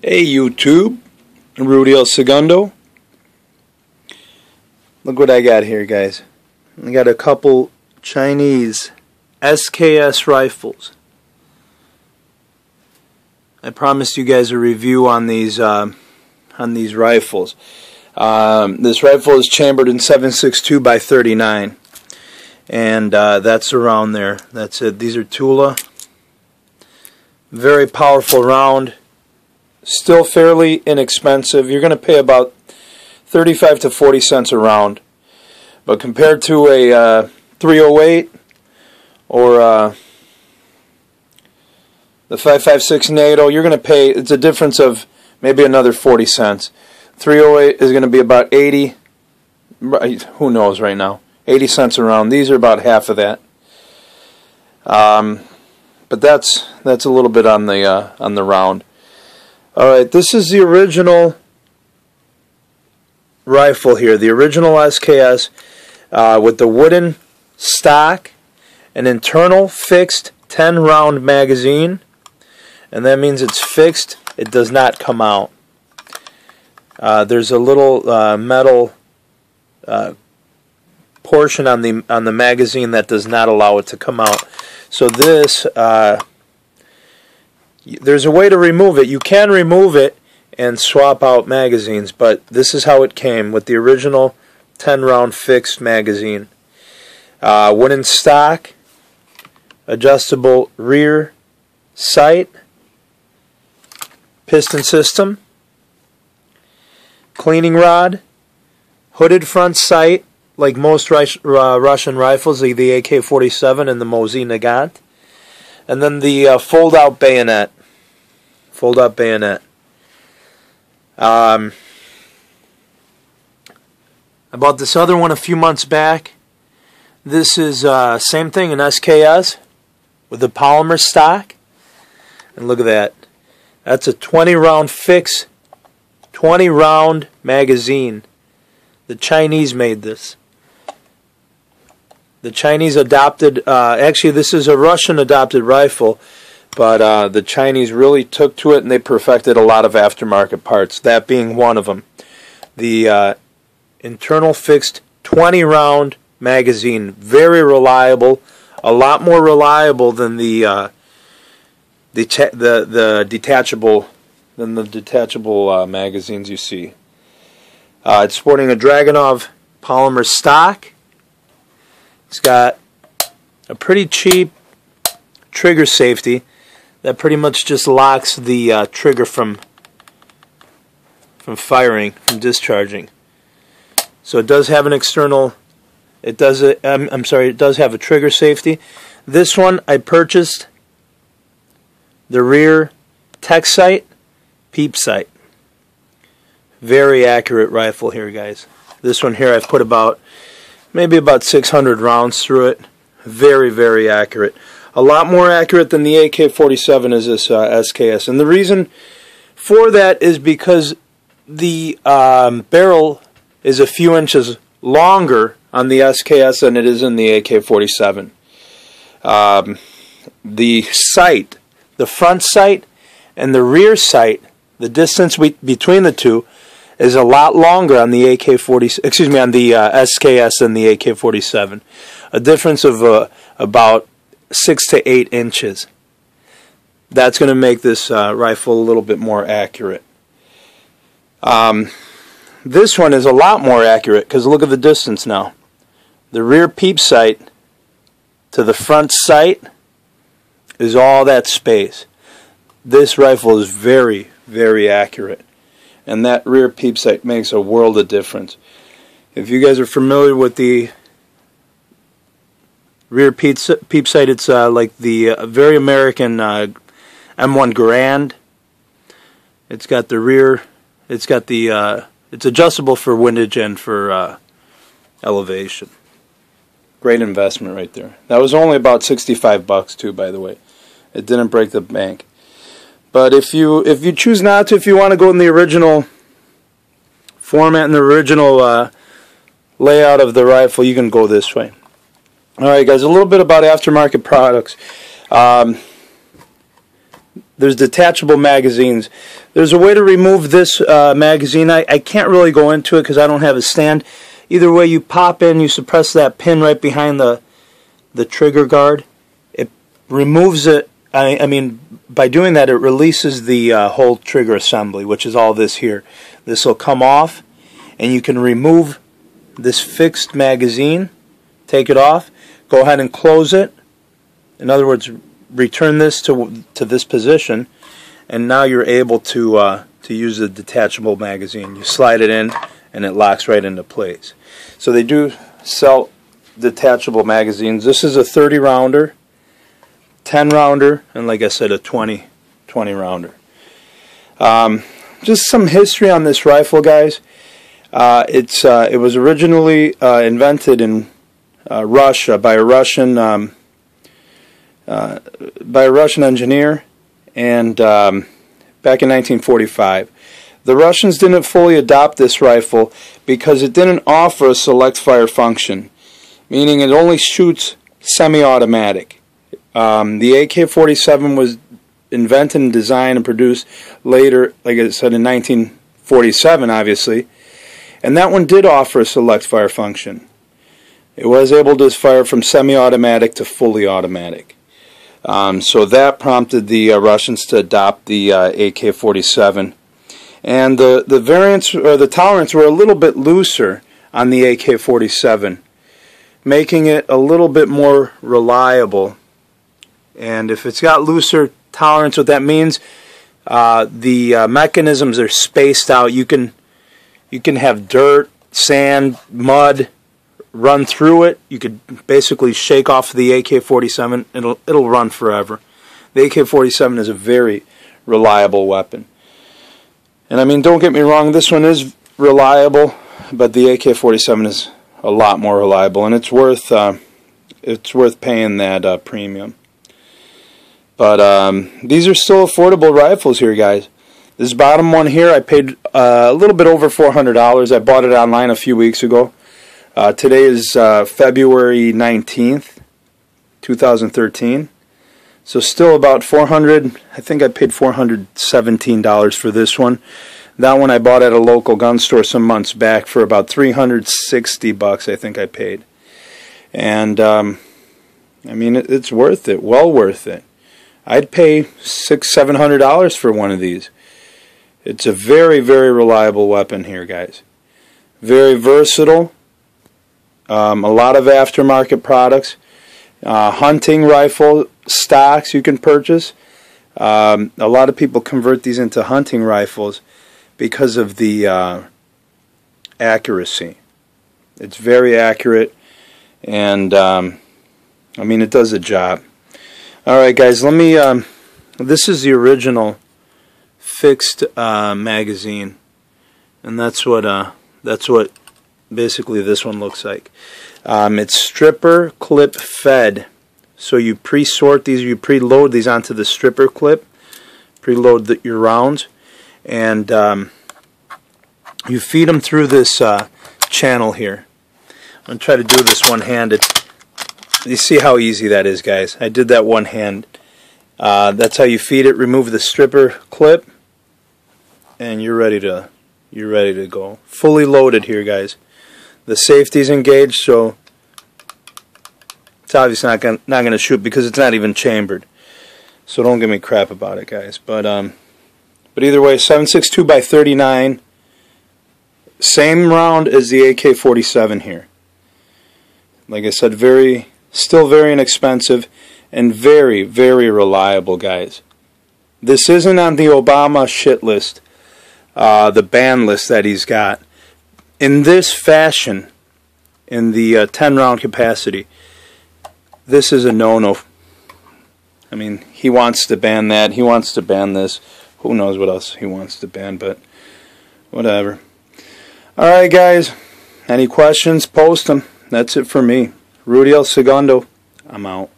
Hey YouTube, Rudy El Segundo. Look what I got here, guys. I got a couple Chinese SKS rifles. I promised you guys a review on these rifles. This rifle is chambered in 7.62 by 39, and that's around there. That's it. These are Tula. Very powerful round. Still fairly inexpensive. You're going to pay about 35 to 40 cents a round. But compared to a 308 or the 5.56 NATO, you're going to pay, it's a difference of maybe another 40 cents. 308 is going to be about 80, who knows right now, 80 cents a round. These are about half of that. But that's a little bit on the round. Alright, this is the original rifle here, the original SKS with the wooden stock, an internal fixed 10 round magazine, and that means it's fixed, it does not come out. There's a little metal portion on the magazine that does not allow it to come out. So this there's a way to remove it. You can remove it and swap out magazines, but this is how it came with the original 10 round fixed magazine. Wooden stock, adjustable rear sight, piston system, cleaning rod, hooded front sight like most Russian rifles, like the AK-47 and the Mosin Nagant. And then the fold-out bayonet. Fold-out bayonet. I bought this other one a few months back. This is same thing, an SKS with the polymer stock. And look at that. That's a 20-round fix, 20-round magazine. The Chinese made this. The Chinese adopted, actually this is a Russian adopted rifle, but the Chinese really took to it and they perfected a lot of aftermarket parts, that being one of them. The internal fixed 20 round magazine, very reliable, a lot more reliable than the detachable magazines you see. It's sporting a Dragunov polymer stock. It's got a pretty cheap trigger safety that pretty much just locks the trigger from firing, from discharging. So it does have an external. It does. I'm sorry. It does have a trigger safety. This one I purchased the rear tech sight, peep sight. Very accurate rifle here, guys. This one here I've put maybe about 600 rounds through it. Very, very accurate. A lot more accurate than the AK-47 is this SKS. And the reason for that is because the barrel is a few inches longer on the SKS than it is in the AK-47. The sight, the front sight and the rear sight, the distance between the two is a lot longer on the on the SKS than the AK-47. A difference of about 6 to 8 inches. That's going to make this rifle a little bit more accurate. This one is a lot more accurate because look at the distance now. The rear peep sight to the front sight is all that space. This rifle is very, very accurate. And that rear peep sight makes a world of difference. If you guys are familiar with the rear peep sight, it's like the very American M1 Garand. It's got the rear, it's adjustable for windage and for elevation. Great investment right there. That was only about 65 bucks too, by the way. It didn't break the bank. But if you choose not to, if you want to go in the original format and the original layout of the rifle, you can go this way. Alright guys, a little bit about aftermarket products. there's detachable magazines. There's a way to remove this magazine. I can't really go into it because I don't have a stand. Either way, you pop in, you suppress that pin right behind the trigger guard. It removes it. I mean, by doing that, it releases the whole trigger assembly, which is all this here. This will come off, and you can remove this fixed magazine, take it off, go ahead and close it. In other words, return this to this position, and now you're able to use the detachable magazine. You slide it in, and it locks right into place. So they do sell detachable magazines. This is a 30 rounder, 10 rounder, and like I said, a 20 rounder. Just some history on this rifle, guys. It was originally invented in Russia by a Russian engineer, and back in 1945. The Russians didn't fully adopt this rifle because it didn't offer a select fire function, meaning it only shoots semi-automatic. The AK-47 was invented and designed and produced later, like I said, in 1947, obviously, and that one did offer a select fire function. It was able to fire from semi-automatic to fully automatic. So that prompted the Russians to adopt the AK-47. And the variants, or the tolerance, were a little bit looser on the AK-47, making it a little bit more reliable. And if it's got looser tolerance, what that means, the mechanisms are spaced out. You can have dirt, sand, mud run through it. You could basically shake off the AK-47. It'll run forever. The AK-47 is a very reliable weapon. And I mean, don't get me wrong, this one is reliable, but the AK-47 is a lot more reliable, and it's worth paying that premium. But these are still affordable rifles here, guys. This bottom one here, I paid a little bit over $400. I bought it online a few weeks ago. Today is February 19th, 2013. So still about $400. I think I paid $417 for this one. That one I bought at a local gun store some months back for about $360, I think I paid. And I mean, it's worth it, well worth it. I'd pay $600-700 for one of these. It's a very, very reliable weapon here, guys. Very versatile. A lot of aftermarket products. Hunting rifle stocks you can purchase. A lot of people convert these into hunting rifles because of the accuracy. It's very accurate, and I mean, it does the job. Alright, guys, let me this is the original fixed magazine, and that's what basically this one looks like. It's stripper clip fed, so you pre-sort these, you preload these onto the stripper clip, preload your rounds, and you feed them through this channel here. I'm going to try to do this one-handed. You see how easy that is, guys. I did that one hand. That's how you feed it. Remove the stripper clip, and you're ready to go. Fully loaded here, guys. The safety's engaged, so it's obviously not gonna shoot because it's not even chambered. So don't give me crap about it, guys. But either way, 7.62 by 39. Same round as the AK-47 here. Like I said, still very inexpensive and very, very reliable, guys. This isn't on the Obama shit list, the ban list that he's got. In this fashion, in the 10-round capacity, this is a no-no. I mean, he wants to ban that. He wants to ban this. Who knows what else he wants to ban, but whatever. Alright, guys. Any questions? Post them. That's it for me. Rudy El Segundo. I'm out.